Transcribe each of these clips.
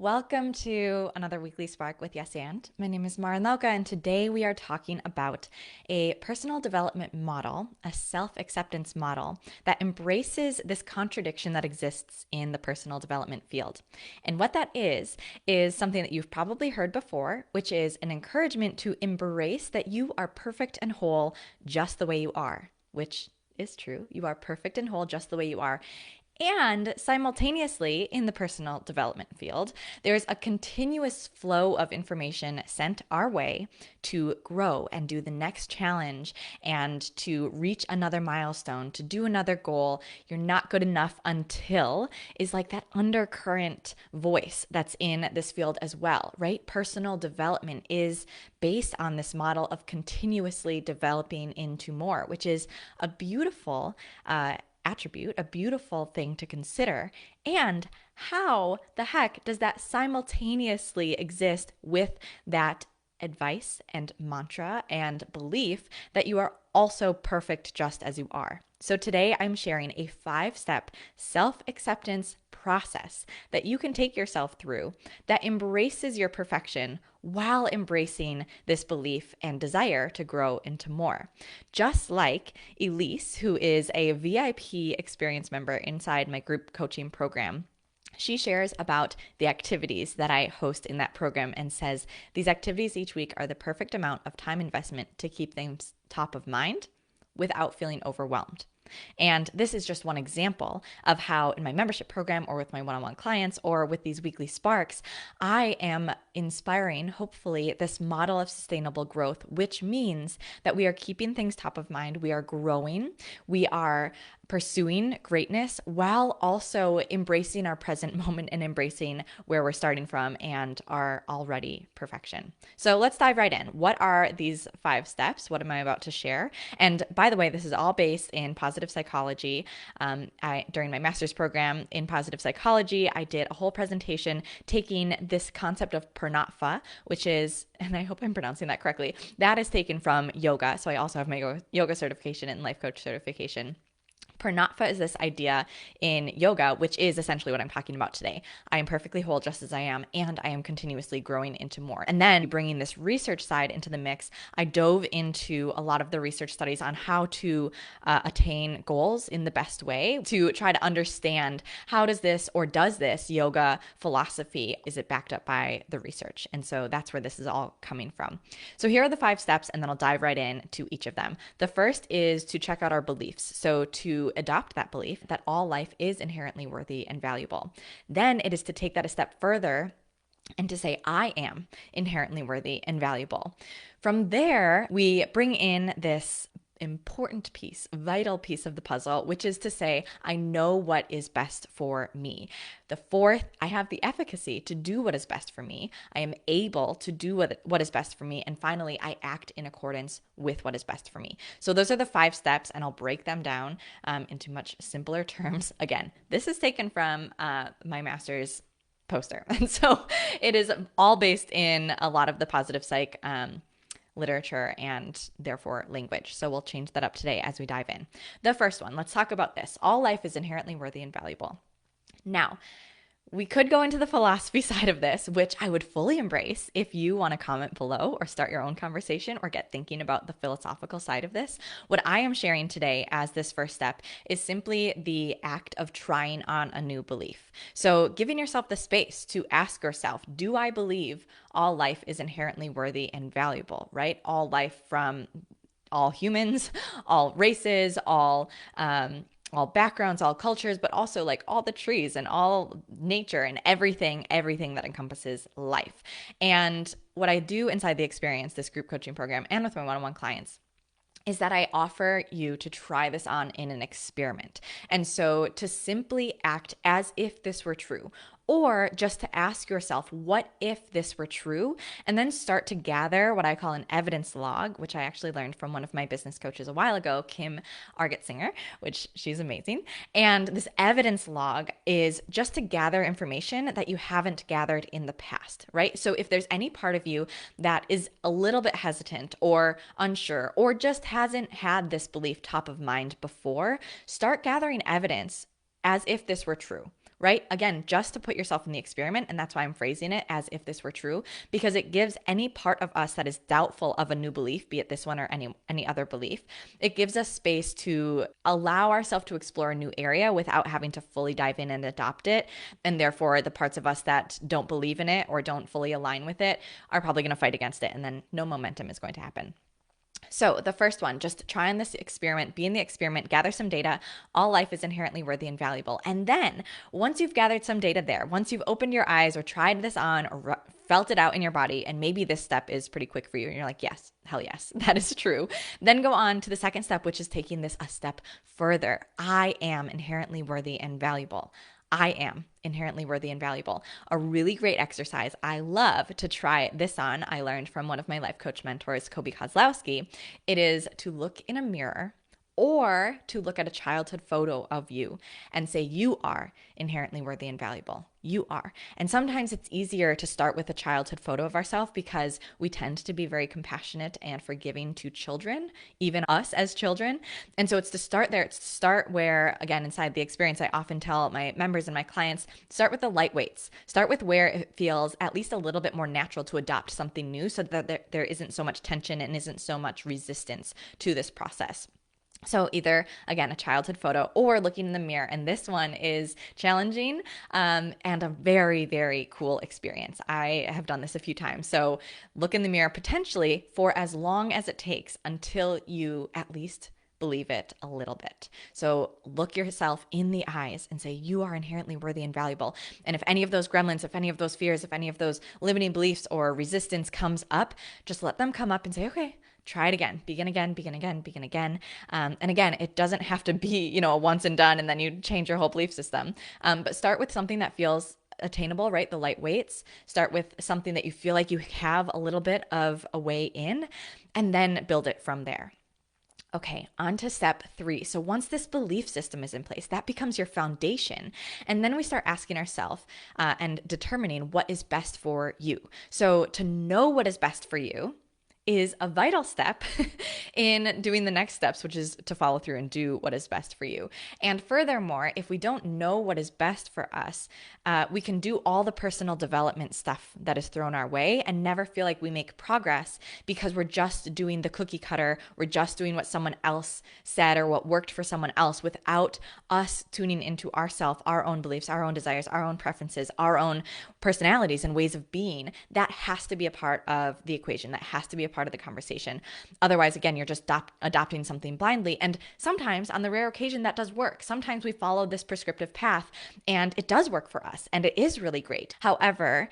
Welcome to another weekly spark with Yes and. My name is Mara Lauka, and today we are talking about a personal development model, a self-acceptance model that embraces this contradiction that exists in the personal development field. And what that is something that you've probably heard before, which is an encouragement to embrace that you are perfect and whole just the way you are, which is true. You are perfect and whole just the way you are. And simultaneously, in the personal development field, there's a continuous flow of information sent our way to grow and do the next challenge and to reach another milestone, to do another goal. You're not good enough until is like that undercurrent voice that's in this field as well, right? Personal development is based on this model of continuously developing into more, which is a beautiful attribute, a beautiful thing to consider. And how the heck does that simultaneously exist with that advice and mantra and belief that you are also perfect just as you are? So today I'm sharing a 5-step self-acceptance process that you can take yourself through that embraces your perfection while embracing this belief and desire to grow into more. Just like Elise, who is a VIP experience member inside my group coaching program, she shares about the activities that I host in that program and says these activities each week are the perfect amount of time investment to keep things top of mind without feeling overwhelmed. And this is just one example of how in my membership program or with my one-on-one clients or with these weekly sparks, I am inspiring, hopefully, this model of sustainable growth, which means that we are keeping things top of mind. We are growing. We are pursuing greatness while also embracing our present moment and embracing where we're starting from and our already perfection. So let's dive right in. What are these 5 steps? What am I about to share? And by the way, this is all based in positive psychology. During my master's program in positive psychology, I did a whole presentation taking this concept of pranatfa, which is, and I hope I'm pronouncing that correctly, that is taken from yoga. So I also have my yoga certification and life coach certification. Pranatfa is this idea in yoga, which is essentially what I'm talking about today. I am perfectly whole just as I am, and I am continuously growing into more. And then bringing this research side into the mix, I dove into a lot of the research studies on how to attain goals in the best way, to try to understand how does this yoga philosophy, is it backed up by the research? And so that's where this is all coming from. So here are the 5 steps, and then I'll dive right in to each of them. The first is to check out our beliefs. So to adopt that belief that all life is inherently worthy and valuable. Then it is to take that a step further and to say, I am inherently worthy and valuable. From there, we bring in this important piece, vital piece of the puzzle, which is to say, I know what is best for me. The 4th, I have the efficacy to do what is best for me. I am able to do what is best for me. And finally, I act in accordance with what is best for me. So those are the 5 steps, and I'll break them down into much simpler terms. Again, this is taken from my master's poster. And so it is all based in a lot of the positive psych literature and therefore language. So we'll change that up today as we dive in. The first one, let's talk about this. All life is inherently worthy and valuable. Now, we could go into the philosophy side of this, which I would fully embrace if you want to comment below or start your own conversation or get thinking about the philosophical side of this. What I am sharing today as this first step is simply the act of trying on a new belief. So giving yourself the space to ask yourself, do I believe all life is inherently worthy and valuable, right? All life from all humans, all races, all backgrounds, all cultures, but also like all the trees and all nature and everything that encompasses life. And what I do inside the experience, this group coaching program, and with my one-on-one clients, is that I offer you to try this on in an experiment. And so to simply act as if this were true, or just to ask yourself, what if this were true? And then start to gather what I call an evidence log, which I actually learned from one of my business coaches a while ago, Kim Argetsinger, which she's amazing. And this evidence log is just to gather information that you haven't gathered in the past, right? So if there's any part of you that is a little bit hesitant or unsure, or just hasn't had this belief top of mind before, start gathering evidence as if this were true. right? Again, just to put yourself in the experiment. And that's why I'm phrasing it as if this were true, because it gives any part of us that is doubtful of a new belief, be it this one or any other belief, it gives us space to allow ourselves to explore a new area without having to fully dive in and adopt it. And therefore, the parts of us that don't believe in it or don't fully align with it are probably going to fight against it. And then no momentum is going to happen. So the first one, just try on this experiment, be in the experiment, gather some data. All life is inherently worthy and valuable. And then once you've gathered some data there, once you've opened your eyes or tried this on or felt it out in your body, and maybe this step is pretty quick for you and you're like, yes, hell yes, that is true. Then go on to the second step, which is taking this a step further. I am inherently worthy and valuable. I am inherently worthy and valuable. A really great exercise I love to try this on, I learned from one of my life coach mentors, Kobe Kozlowski. It is to look in a mirror or to look at a childhood photo of you and say, you are inherently worthy and valuable. You are. And sometimes it's easier to start with a childhood photo of ourselves because we tend to be very compassionate and forgiving to children, even us as children. And so it's to start there. It's to start where, again, inside the experience, I often tell my members and my clients, start with the light weights. Start with where it feels at least a little bit more natural to adopt something new so that there isn't so much tension and isn't so much resistance to this process. So either, again, a childhood photo or looking in the mirror. And this one is challenging and a very, very cool experience. I have done this a few times. So look in the mirror potentially for as long as it takes until you at least believe it a little bit. So look yourself in the eyes and say, you are inherently worthy and valuable. And if any of those gremlins, if any of those fears, if any of those limiting beliefs or resistance comes up, just let them come up and say, okay, try it again, begin again, begin again, begin again. And again, it doesn't have to be, a once and done and then you change your whole belief system. But start with something that feels attainable, right? The light weights. Start with something that you feel like you have a little bit of a way in, and then build it from there. Okay, on to step 3. So once this belief system is in place, that becomes your foundation. And then we start asking ourselves and determining what is best for you. So to know what is best for you is a vital step in doing the next steps, which is to follow through and do what is best for you. And furthermore, if we don't know what is best for us, we can do all the personal development stuff that is thrown our way and never feel like we make progress because we're just doing the cookie cutter, we're just doing what someone else said or what worked for someone else without us tuning into ourself, our own beliefs, our own desires, our own preferences, our own personalities and ways of being. That has to be a part of the equation. That has to be a part of the conversation. Otherwise, again, you're just adopting something blindly. And sometimes on the rare occasion that does work. Sometimes we follow this prescriptive path and it does work for us and it is really great. However,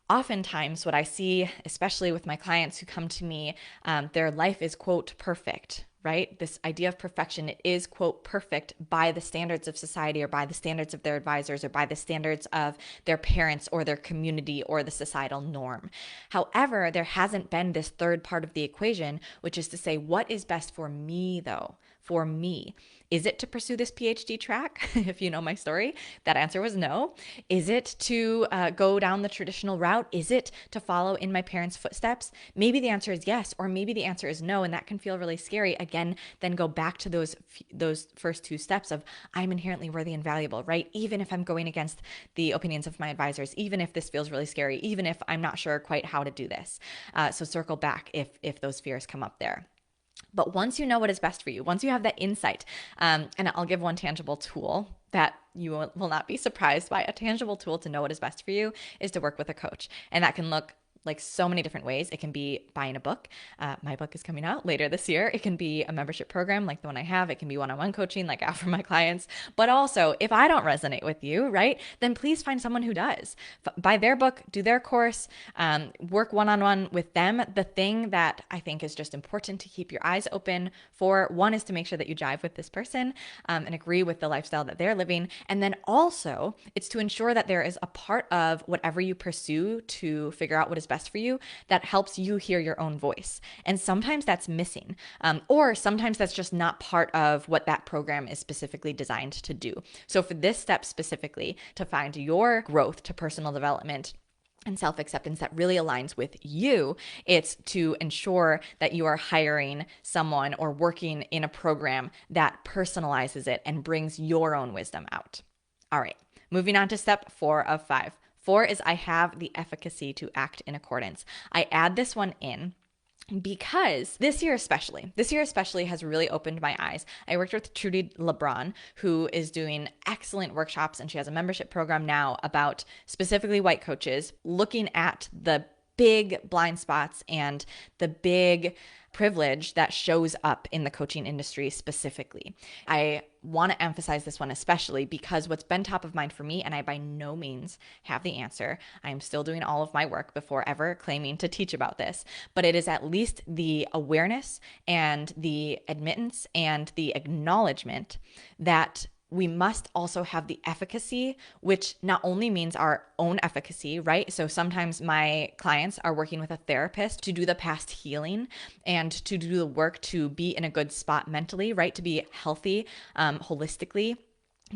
oftentimes what I see, especially with my clients who come to me, their life is, quote, perfect, right? This idea of perfection, it is, quote, perfect by the standards of society or by the standards of their advisors or by the standards of their parents or their community or the societal norm. However, there hasn't been this third part of the equation, which is to say, what is best for me though? For me. Is it to pursue this PhD track? If you know my story, that answer was no. Is it to go down the traditional route? Is it to follow in my parents' footsteps? Maybe the answer is yes, or maybe the answer is no, and that can feel really scary. Again, then go back to those first 2 steps of I'm inherently worthy and valuable, right? Even if I'm going against the opinions of my advisors, even if this feels really scary, even if I'm not sure quite how to do this. So circle back if those fears come up there. But once you know what is best for you, once you have that insight, and I'll give one tangible tool that you will not be surprised by. A tangible tool to know what is best for you is to work with a coach. And that can look like so many different ways. It can be buying a book. My book is coming out later this year. It can be a membership program like the one I have. It can be one-on-one coaching like I offer my clients. But also, if I don't resonate with you, right, then please find someone who does. Buy their book, do their course, work one-on-one with them. The thing that I think is just important to keep your eyes open for, one, is to make sure that you jive with this person and agree with the lifestyle that they're living. And then also, it's to ensure that there is a part of whatever you pursue to figure out what is best for you that helps you hear your own voice. And sometimes that's missing, or sometimes that's just not part of what that program is specifically designed to do. So for this step specifically, to find your growth to personal development and self-acceptance that really aligns with you, it's to ensure that you are hiring someone or working in a program that personalizes it and brings your own wisdom out. All right. Moving on to step 4 of 5. 4 is I have the efficacy to act in accordance. I add this one in because this year especially has really opened my eyes. I worked with Trudy LeBron, who is doing excellent workshops, and she has a membership program now about specifically white coaches, looking at the big blind spots and the big privilege that shows up in the coaching industry specifically. I want to emphasize this one especially because what's been top of mind for me, and I by no means have the answer. I am still doing all of my work before ever claiming to teach about this, but it is at least the awareness and the admittance and the acknowledgement that we must also have the efficacy, which not only means our own efficacy, right? So sometimes my clients are working with a therapist to do the past healing and to do the work to be in a good spot mentally, right? To be healthy holistically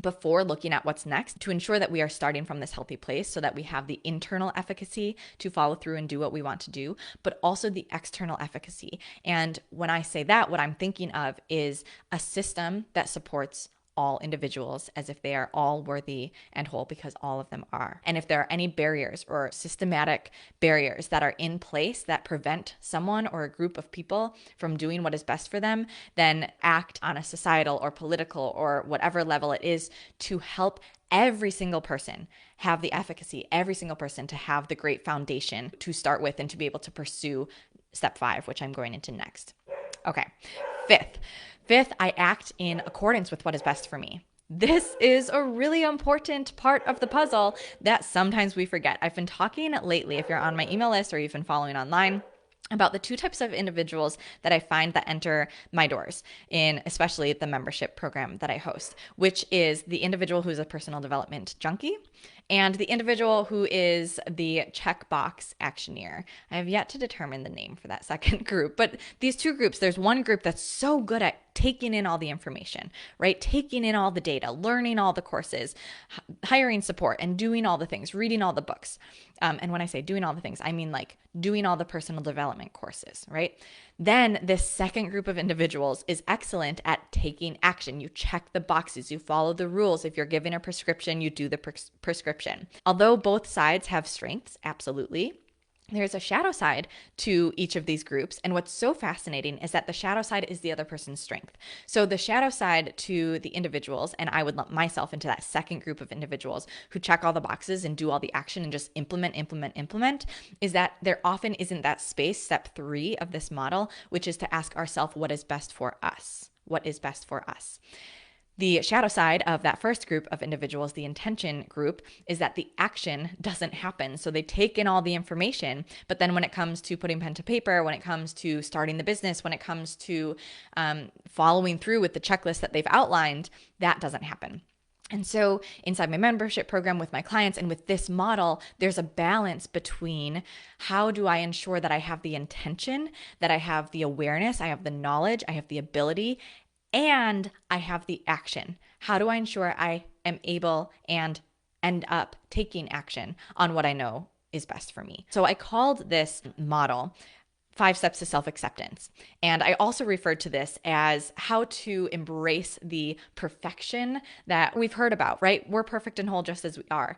before looking at what's next, to ensure that we are starting from this healthy place so that we have the internal efficacy to follow through and do what we want to do, but also the external efficacy. And when I say that, what I'm thinking of is a system that supports all individuals as if they are all worthy and whole, because all of them are. And if there are any barriers or systematic barriers that are in place that prevent someone or a group of people from doing what is best for them, then act on a societal or political or whatever level it is to help every single person have the efficacy, every single person to have the great foundation to start with and to be able to pursue step 5, which I'm going into next. Okay, Fifth, I act in accordance with what is best for me. This is a really important part of the puzzle that sometimes we forget. I've been talking lately, if you're on my email list or you've been following online, about the 2 types of individuals that I find that enter my doors in especially the membership program that I host, which is the individual who's a personal development junkie and the individual who is the checkbox actioneer. I have yet to determine the name for that second group, but these 2 groups, there's one group that's so good at taking in all the information, right? Taking in all the data, learning all the courses, hiring support, and doing all the things, reading all the books. And when I say doing all the things, I mean like doing all the personal development courses, right? Then this second group of individuals is excellent at taking action. You check the boxes, you follow the rules. If you're given a prescription, you do the prescription. Although both sides have strengths, absolutely, there's a shadow side to each of these groups. And what's so fascinating is that the shadow side is the other person's strength. So the shadow side to the individuals, and I would lump myself into that second group of individuals who check all the boxes and do all the action and just implement, is that there often isn't that space, step 3 of this model, which is to ask ourselves what is best for us. What is best for us? The shadow side of that first group of individuals, the intention group, is that the action doesn't happen. So they take in all the information, but then when it comes to putting pen to paper, when it comes to starting the business, when it comes to following through with the checklist that they've outlined, that doesn't happen. And so inside my membership program with my clients and with this model, there's a balance between how do I ensure that I have the intention, that I have the awareness, I have the knowledge, I have the ability, and I have the action. How do I ensure I am able and end up taking action on what I know is best for me? So I called this model 5 steps to self-acceptance. And I also referred to this as how to embrace the perfection that we've heard about, right? We're perfect and whole just as we are.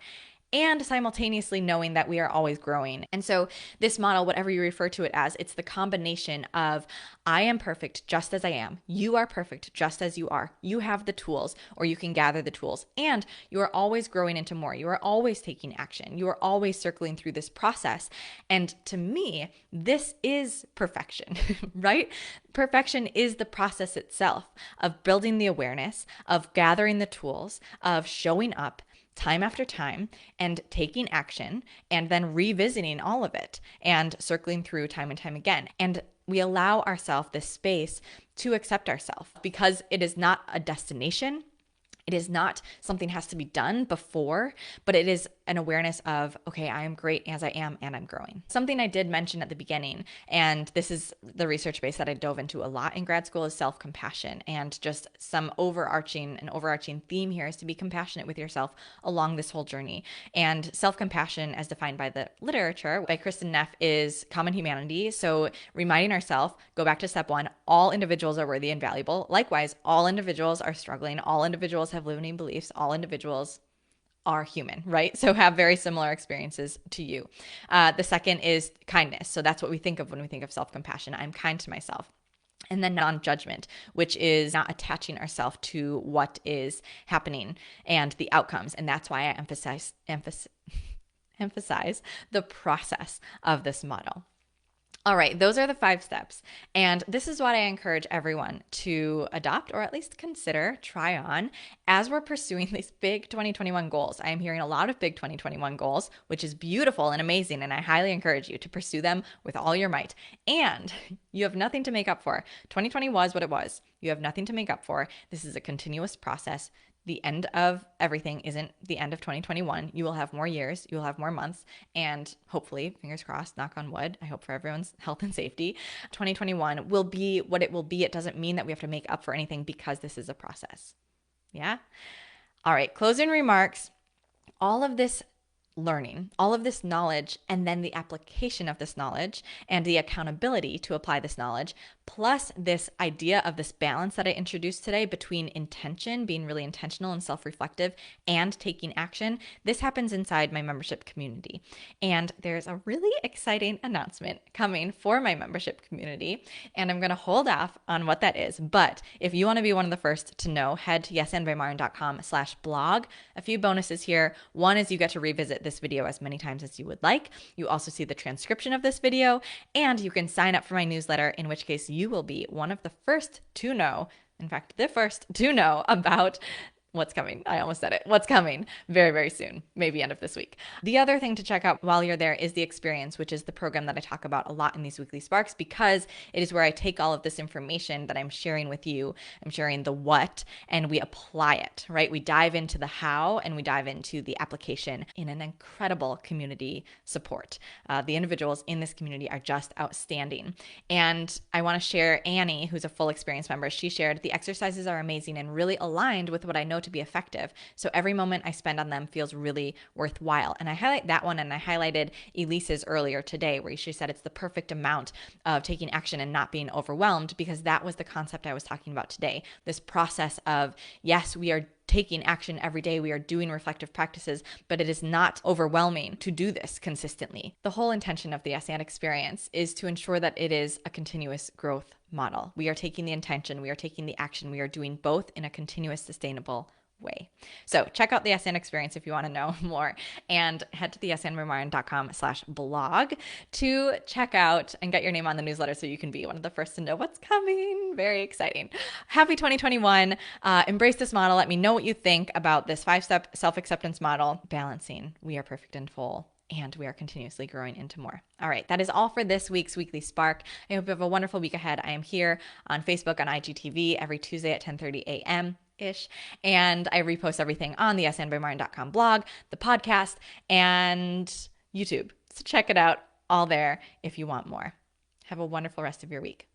And simultaneously knowing that we are always growing. And so this model, whatever you refer to it as, it's the combination of I am perfect just as I am. You are perfect just as you are. You have the tools, or you can gather the tools, and you are always growing into more. You are always taking action. You are always circling through this process. And to me, this is perfection, right? Perfection is the process itself of building the awareness, of gathering the tools, of showing up time after time and taking action and then revisiting all of it and circling through time and time again. And we allow ourselves this space to accept ourselves because it is not a destination. It is not something has to be done before, but it is an awareness of, okay, I am great as I am and I'm growing. Something I did mention at the beginning, and this is the research base that I dove into a lot in grad school, is self-compassion. And just an overarching theme here is to be compassionate with yourself along this whole journey. And self-compassion, as defined by the literature by Kristen Neff, is common humanity. So reminding ourselves, go back to step 1, all individuals are worthy and valuable. Likewise, all individuals are struggling. All individuals have limiting beliefs. All individuals are human, right? So have very similar experiences to you. The second is kindness. So that's what we think of when we think of self-compassion. I'm kind to myself. And then non-judgment, which is not attaching ourselves to what is happening and the outcomes. And that's why I emphasize the process of this model. All right, those are the 5 steps. And this is what I encourage everyone to adopt or at least consider, try on as we're pursuing these big 2021 goals. I am hearing a lot of big 2021 goals, which is beautiful and amazing. And I highly encourage you to pursue them with all your might. And you have nothing to make up for. 2020 was what it was. You have nothing to make up for. This is a continuous process. The end of everything isn't the end of 2021. You will have more years, you will have more months, and hopefully, fingers crossed, knock on wood, I hope for everyone's health and safety, 2021 will be what it will be. It doesn't mean that we have to make up for anything because this is a process. Yeah? All right, closing remarks. All of this learning, all of this knowledge, and then the application of this knowledge and the accountability to apply this knowledge, plus this idea of this balance that I introduced today between intention, being really intentional and self-reflective, and taking action. This happens inside my membership community. And there's a really exciting announcement coming for my membership community, and I'm going to hold off on what that is. But if you want to be one of the first to know, head to yesandbymarin.com/blog. A few bonuses here. One is you get to revisit this video as many times as you would like. You also see the transcription of this video, and you can sign up for my newsletter, in which case you will be one of the first to know, in fact, the first to know about what's coming. I almost said it. What's coming very, very soon, maybe end of this week. The other thing to check out while you're there is the experience, which is the program that I talk about a lot in these weekly sparks, because it is where I take all of this information that I'm sharing with you. I'm sharing the what, and we apply it, right? We dive into the how, and we dive into the application in an incredible community support. The individuals in this community are just outstanding. And I want to share Annie, who's a full experience member. She shared the exercises are amazing and really aligned with what I know to be effective. So every moment I spend on them feels really worthwhile. And I highlight that one, and I highlighted Elise's earlier today, where she said it's the perfect amount of taking action and not being overwhelmed, because that was the concept I was talking about today. This process of, yes, we are taking action every day. We are doing reflective practices, but it is not overwhelming to do this consistently. The whole intention of the YesAnd experience is to ensure that it is a continuous growth model. We are taking the intention, we are taking the action, we are doing both in a continuous, sustainable way. So check out the YesAnd experience if you want to know more, and head to the yesandbymarin.com/blog to check out and get your name on the newsletter so you can be one of the first to know what's coming. Very exciting. Happy 2021. Embrace this model. Let me know what you think about this 5-step self-acceptance model. Balancing. We are perfect and full, and we are continuously growing into more. All right, that is all for this week's Weekly Spark. I hope you have a wonderful week ahead. I am here on Facebook, on IGTV every Tuesday at 10:30 a.m. ish, and I repost everything on the yesandbymarin.com blog, the podcast, and YouTube. So check it out all there if you want more. Have a wonderful rest of your week.